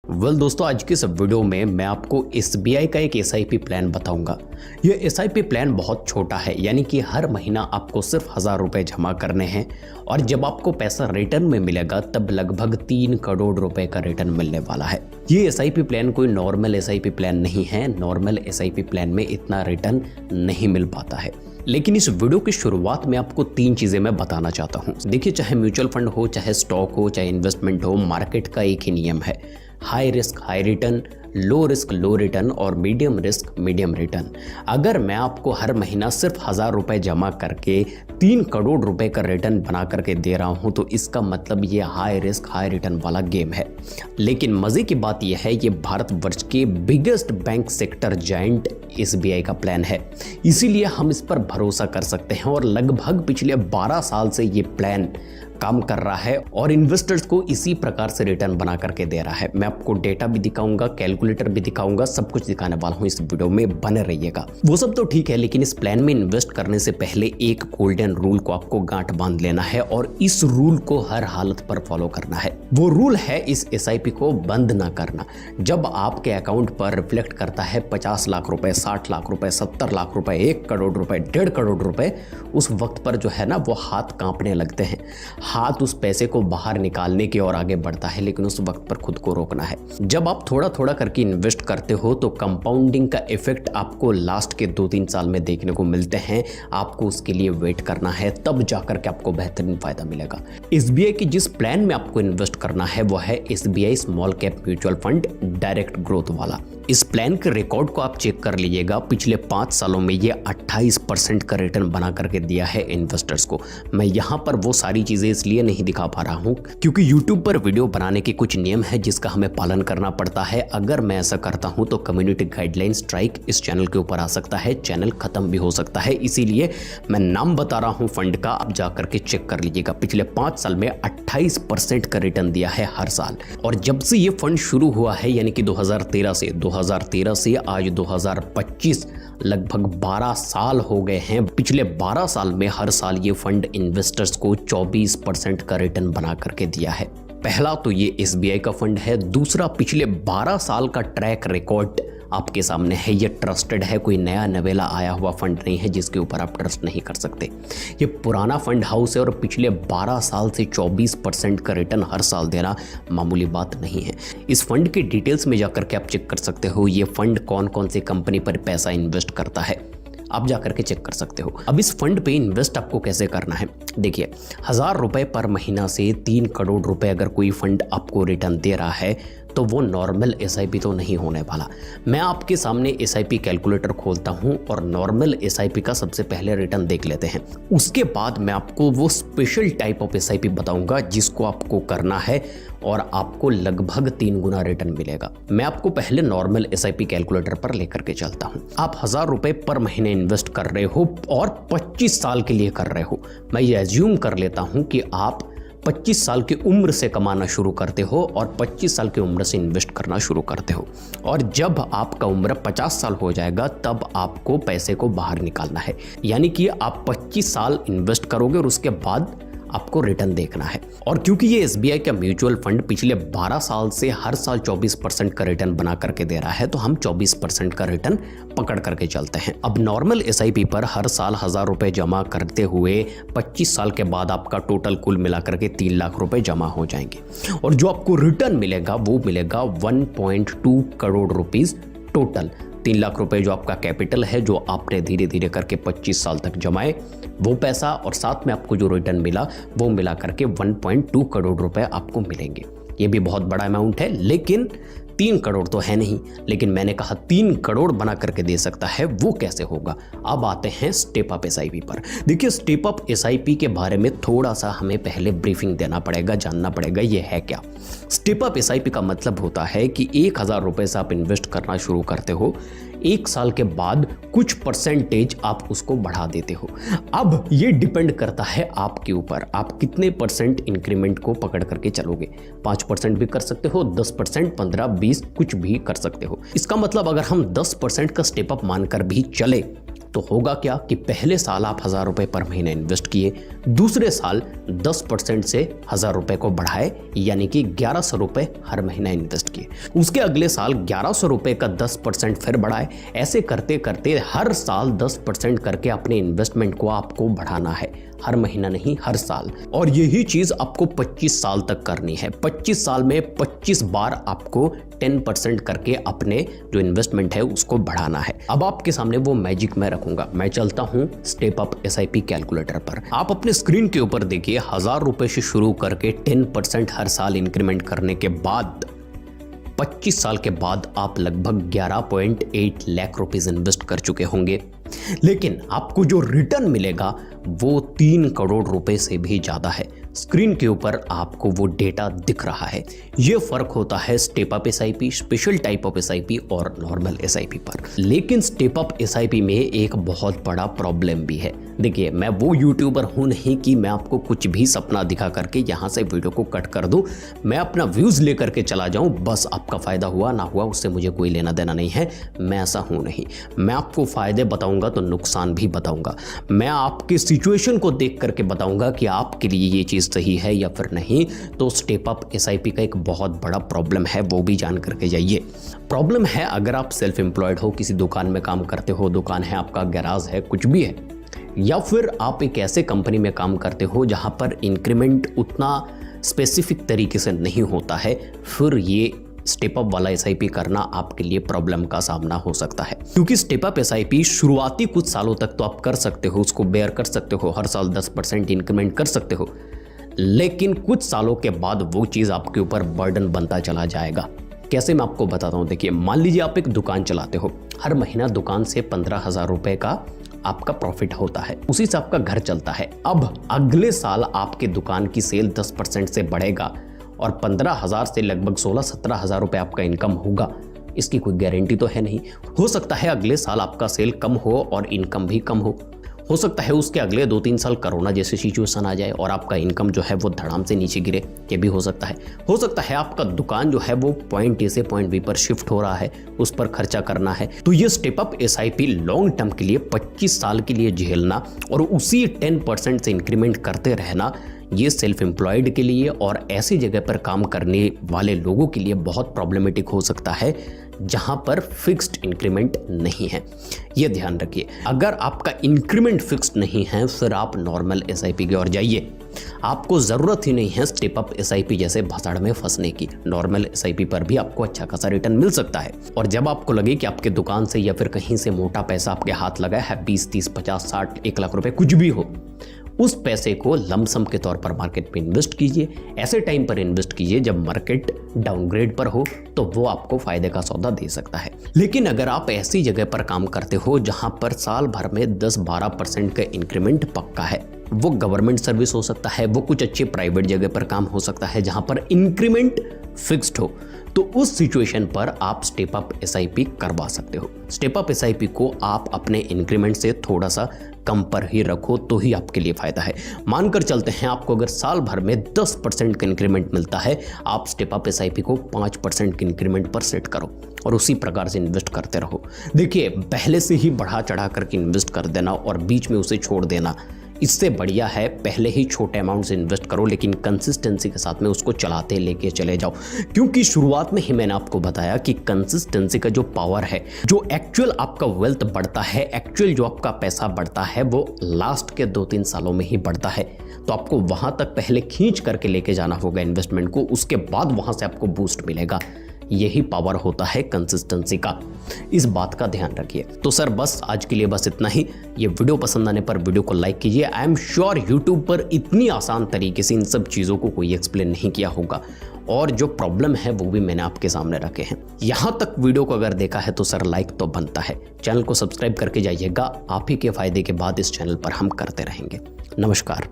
दोस्तों, आज की इस वीडियो में मैं आपको एसबीआई का एक एसआईपी प्लान बताऊंगा। यह एसआईपी प्लान बहुत छोटा है, यानी कि हर महीना आपको सिर्फ 1000 रुपए जमा करने हैं और जब आपको पैसा रिटर्न में मिलेगा तब लगभग 3 करोड़ रुपए का रिटर्न मिलने वाला है। ये एसआईपी प्लान कोई नॉर्मल एसआईपी प्लान नहीं है। नॉर्मल एसआईपी प्लान में इतना रिटर्न नहीं मिल पाता है। लेकिन इस वीडियो की शुरुआत में आपको 3 चीजें मैं बताना चाहता हूं। देखिए, चाहे म्यूचुअल फंड हो, चाहे स्टॉक हो, चाहे इन्वेस्टमेंट हो, मार्केट का एक ही नियम है, high risk high return, low risk low return और मीडियम रिस्क मीडियम रिटर्न। अगर मैं आपको हर महीना सिर्फ 1000 रुपए जमा करके 3 करोड़ रुपए का रिटर्न बना करके दे रहा हूं तो इसका मतलब ये हाई रिस्क हाई रिटर्न वाला गेम है। लेकिन मजे की बात यह है, ये भारतवर्ष के biggest bank sector giant SBI का प्लान है, इसीलिए हम इस पर भरोसा कर सकते हैं और लगभग पिछले 12 साल से ये प्लान काम कर रहा है और इन्वेस्टर्स को इसी प्रकार से रिटर्न बना करके दे रहा है। मैं आपको डेटा भी दिखाऊंगा, कैलकुलेटर भी दिखाऊंगा, सब कुछ दिखाने वाला हूं। इस वीडियो में बने रहिएगा। वो सब तो ठीक है, लेकिन इस प्लान में इन्वेस्ट करने से पहले एक गोल्डन रूल को आपको गांठ बांध लेना है और इस रूल को हर हालत पर फॉलो करना है। वो रूल है इस एसआईपी को बंद ना करना। जब आपके अकाउंट पर रिफ्लेक्ट करता है 50 लाख रुपए, 60 लाख रुपए, 70 लाख रुपए, 1 करोड़ रुपए, 1.5 करोड़ रुपए, उस वक्त पर जो है ना वो हाथ कांपने लगते हैं। हाथ उस पैसे को बाहर निकालने की ओर आगे बढ़ता है, लेकिन उस वक्त पर खुद को रोकना है। जब आप थोड़ा थोड़ा करके इन्वेस्ट करते हो तो कंपाउंडिंग का इफेक्ट आपको लास्ट के 2-3 साल में देखने को मिलते हैं। आपको उसके लिए वेट करना है, तब जाकर के आपको बेहतरीन फायदा मिलेगा। एसबीआई की जिस प्लान में आपको इन्वेस्ट करना है वो है SBI small cap mutual fund direct growth वाला। इस प्लान के रिकॉर्ड को आप चेक कर लीजिएगा। पिछले 5 सालों में ये 28% का रिटर्न बना करके दिया है इन्वेस्टर्स को। मैं यहाँ पर वो सारी चीजें इसलिए नहीं दिखा पा रहा हूँ क्योंकि YouTube पर वीडियो बनाने के कुछ नियम है जिसका हमें पालन करना पड़ता है। अगर मैं ऐसा करता हूँ तो कम्युनिटी गाइडलाइन स्ट्राइक इस चैनल के ऊपर आ सकता है, चैनल खत्म भी हो सकता है। इसीलिए मैं नाम बता रहा हूँ फंड का, आप जाकर के चेक कर लीजिएगा। पिछले 5 साल में 28% का रिटर्न दिया है हर साल। और जब से ये फंड शुरू हुआ है, यानी कि 2013 से आज 2025, लगभग 12 साल हो गए हैं। पिछले 12 साल में हर साल ये फंड इन्वेस्टर्स को 24% का रिटर्न बना करके दिया है। पहला तो ये एसबीआई का फंड है। दूसरा, पिछले 12 साल का ट्रैक रिकॉर्ड आपके सामने है। ये ट्रस्टेड है, कोई नया नवेला आया हुआ फंड नहीं है जिसके ऊपर आप ट्रस्ट नहीं कर सकते। ये पुराना फंड हाउस है और पिछले 12 साल से 24% का रिटर्न हर साल देना मामूली बात नहीं है। इस फंड के डिटेल्स में जाकर के आप चेक कर सकते हो ये फंड कौन कौन से कंपनी पर पैसा इन्वेस्ट करता है, आप जाकर के चेक कर सकते हो। अब इस फंड पे इन्वेस्ट आपको कैसे करना है, देखिए, 1000 रुपए पर महीना से 3 करोड़ रुपए अगर कोई फंड आपको रिटर्न दे रहा है तो वो नॉर्मल एसआईपी तो नहीं होने वाला। मैं आपके सामने एसआईपी कैलकुलेटर खोलता हूं और नॉर्मल एसआईपी का सबसे पहले रिटर्न देख लेते हैं। उसके बाद मैं आपको वो स्पेशल टाइप ऑफ एसआईपी बताऊंगा जिसको आपको करना है और आपको लगभग 3 गुना रिटर्न मिलेगा। मैं आपको पहले नॉर्मल एसआईपी कैलकुलेटर पर लेकर के चलता हूं। आप 1000 रुपए पर महीने इन्वेस्ट कर रहे हो और 25 साल के लिए कर रहे हो। मैं ये एज्यूम कर लेता हूं कि आप 25 साल की उम्र से कमाना शुरू करते हो और 25 साल की उम्र से इन्वेस्ट करना शुरू करते हो और जब आपका उम्र 50 साल हो जाएगा तब आपको पैसे को बाहर निकालना है। यानी कि आप 25 साल इन्वेस्ट करोगे और उसके बाद आपको रिटर्न देखना है। और क्योंकि ये एसबीआई का म्यूचुअल फंड पिछले 12 साल से हर साल 24% का रिटर्न बना करके दे रहा है तो हम 24% का रिटर्न पकड़ करके चलते हैं। अब नॉर्मल एसआईपी पर हर साल 1000 रुपए जमा करते हुए 25 साल के बाद आपका टोटल कुल मिला करके 3 लाख रुपए जमा हो जाएंगे और जो आपको रिटर्न मिलेगा वो मिलेगा 1.2 करोड़ रुपीज टोटल। 3 लाख रुपए जो आपका कैपिटल है, जो आपने धीरे धीरे करके 25 साल तक जमाए, वो पैसा और साथ में आपको जो रिटर्न मिला वो मिला करके 1.2 करोड़ रुपए आपको मिलेंगे। ये भी बहुत बड़ा अमाउंट है, लेकिन 3 करोड़ तो है नहीं, लेकिन मैंने कहा 3 करोड़ बना करके दे सकता है। वो कैसे होगा? अब आते हैं स्टेप अप एसआईपी पर। देखिए, स्टेप अप एसआईपी के बारे में थोड़ा सा हमें पहले ब्रीफिंग देना पड़ेगा, जानना पड़ेगा ये है क्या। स्टेप अप एसआईपी का मतलब होता है कि 1000 रुपए से आप इन्वेस्ट करना शुरू करते हो, 1 साल के बाद कुछ परसेंटेज आप उसको बढ़ा देते हो। अब ये डिपेंड करता है आपके ऊपर, आप कितने परसेंट इंक्रीमेंट को पकड़ करके चलोगे। 5% भी कर सकते हो, 10%, 15, 20, कुछ भी कर सकते हो। इसका मतलब अगर हम 10% का स्टेप अप मानकर भी चले तो होगा क्या कि पहले साल आप 1000 रुपये पर महीना इन्वेस्ट किए, दूसरे साल 10% से 1000 रुपये को बढ़ाए, यानी कि 1100 रुपये हर महीना इन्वेस्ट किए। उसके अगले साल 1100 रुपये का 10% फिर बढ़ाए। ऐसे करते करते हर साल 10% करके अपने इन्वेस्टमेंट को आपको बढ़ाना है, हर महीना नहीं, हर साल। और यही चीज आपको 25 साल तक करनी है। 25 साल में 25 बार आपको 10% करके अपने जो इन्वेस्टमेंट है उसको बढ़ाना है। अब आपके सामने वो मैजिक मैं रखूंगा। मैं चलता हूं स्टेप अप SIP कैलकुलेटर पर। आप अपने स्क्रीन के ऊपर देखिए, 1000 रुपए से शुरू करके 10% हर साल इंक्रीमेंट करने के बाद 25 साल के बाद आप लगभग 11.8 लाख रुपीस इन्वेस्ट कर चुके होंगे। लेकिन आपको जो रिटर्न मिलेगा वो 3 करोड़ रुपए से भी ज्यादा है। स्क्रीन के ऊपर आपको वो डेटा दिख रहा है। ये फर्क होता है step up SIP, special type of SIP और नॉर्मल SIP पर। लेकिन स्टेप अप SIP में एक बहुत बड़ा प्रॉब्लम भी है। देखिए, मैं वो यूट्यूबर हूं नहीं कि मैं आपको कुछ भी सपना दिखा करके यहां से वीडियो को कट कर दूं, मैं अपना व्यूज लेकर के चला जाऊं, बस आपका फायदा हुआ ना हुआ उससे मुझे कोई लेना देना नहीं है। मैं ऐसा हूं नहीं। मैं आपको फायदे बताऊंगा तो नुकसान भी बताऊंगा। मैं आपकी सिचुएशन को देख करके बताऊंगा कि आपके लिए ये चीज सही है या फिर नहीं। तो स्टेप अप SIP का एक बहुत बड़ा प्रॉब्लम है, वो भी जान करके जाइए। प्रॉब्लम है अगर आप सेल्फ एम्प्लॉयड हो, किसी दुकान में काम करते हो, दुकान है आपका, गैराज है, कुछ भी है, या फिर आप एक ऐसे कंपनी में काम करते हो जहां पर इंक्रीमेंट उतना स्पेसिफिक तरीके से नहीं होता है, फिर ये स्टेप अप वाला SIP करना आपके लिए प्रॉब्लम का सामना हो सकता है। क्योंकि स्टेप अप SIP शुरुआती कुछ सालों तक तो आप कर सकते हो, उसको बेयर कर सकते हो, हर साल 10% इंक्रीमेंट कर सकते हो, लेकिन कुछ सालों के बाद वो चीज़ आपके ऊपर बर्डन बनता चला जाएगा। कैसे, मैं आपको बताता हूँ। देखिए, मान लीजिए आप एक दुकान चलाते हो, हर महीना दुकान से 15,000 रुपये का आपका प्रॉफिट होता है, उसी से आपका घर चलता है। अब अगले साल आपके दुकान की सेल 10% से बढ़ेगा और 15,000 से लगभग 16-17,000 रुपये आपका इनकम होगा। इसकी कोई गारंटी तो है नहीं। हो सकता है अगले साल आपका सेल कम हो और इनकम भी कम हो सकता है उसके अगले 2-3 साल कोरोना जैसी सिचुएशन आ जाए और आपका इनकम जो है वो धड़ाम से नीचे गिरे, ये भी हो सकता है आपका दुकान जो है वो पॉइंट A से पॉइंट B पर शिफ्ट हो रहा है, उस पर खर्चा करना है। तो ये step up SIP long term के लिए 25 साल के लिए झेलना और उसी 10% से इंक्रीमेंट करते रहना, ये सेल्फ एम्प्लॉयड के लिए और ऐसी जगह पर काम करने वाले लोगों के लिए बहुत प्रॉब्लमेटिक हो सकता है जहां पर फिक्स्ड इंक्रीमेंट नहीं है। ये ध्यान रखिए, अगर आपका इंक्रीमेंट फिक्स्ड नहीं है फिर आप नॉर्मल SIP की ओर जाइए। आपको ज़रूरत ही नहीं है स्टेप अप SIP जैसे भसड़ में फंसने की। नॉर्मल SIP पर भी आपको अच्छा खासा रिटर्न मिल सकता है। और जब आपको लगे कि आपके दुकान से या फिर कहीं से मोटा पैसा आपके हाथ लगा है, 20, 30, 50, 60, 1 लाख रुपए कुछ भी हो, उस पैसे को लमसम के तौर पर मार्केट में इन्वेस्ट कीजिए। ऐसे टाइम पर इन्वेस्ट कीजिए जब मार्केट डाउनग्रेड पर हो, तो वो आपको फायदे का सौदा दे सकता है। लेकिन अगर आप ऐसी जगह पर काम करते हो जहां पर साल भर में 10-12% का इंक्रीमेंट पक्का है, वो गवर्नमेंट सर्विस हो सकता है, वो कुछ अच्छे प्राइवेट जगह पर काम हो सकता है जहां पर इंक्रीमेंट फिक्स्ड हो, तो उस सिचुएशन पर आप स्टेप अप SIP करवा सकते हो। स्टेप अप SIP को आप अपने इंक्रीमेंट से थोड़ा सा कम पर ही रखो तो ही आपके लिए फायदा है। मानकर चलते हैं आपको अगर साल भर में 10% का इंक्रीमेंट मिलता है, आप स्टेप अप SIP को 5% के इंक्रीमेंट पर सेट करो और उसी प्रकार से इन्वेस्ट करते रहो। देखिए, पहले से ही बढ़ा चढ़ा करके इन्वेस्ट कर देना और बीच में उसे छोड़ देना, इससे बढ़िया है पहले ही छोटे अमाउंट से इन्वेस्ट करो, लेकिन कंसिस्टेंसी के साथ में उसको चलाते लेके चले जाओ। क्योंकि शुरुआत में ही मैंने आपको बताया कि कंसिस्टेंसी का जो पावर है, जो एक्चुअल आपका वेल्थ बढ़ता है, एक्चुअल जो आपका पैसा बढ़ता है, वो लास्ट के 2-3 सालों में ही बढ़ता है। तो आपको वहां तक पहले खींच करके लेके जाना होगा इन्वेस्टमेंट को, उसके बाद वहां से आपको बूस्ट मिलेगा। यही पावर होता है कंसिस्टेंसी का, इस बात का ध्यान रखिए। तो सर बस आज के लिए बस इतना ही। ये वीडियो पसंद आने पर वीडियो को लाइक कीजिए। आई एम श्योर यूट्यूब पर इतनी आसान तरीके से इन सब चीज़ों को कोई एक्सप्लेन नहीं किया होगा और जो प्रॉब्लम है वो भी मैंने आपके सामने रखे हैं। यहाँ तक वीडियो को अगर देखा है तो सर लाइक तो बनता है। चैनल को सब्सक्राइब करके जाइएगा, आप ही के फायदे के बाद इस चैनल पर हम करते रहेंगे। नमस्कार।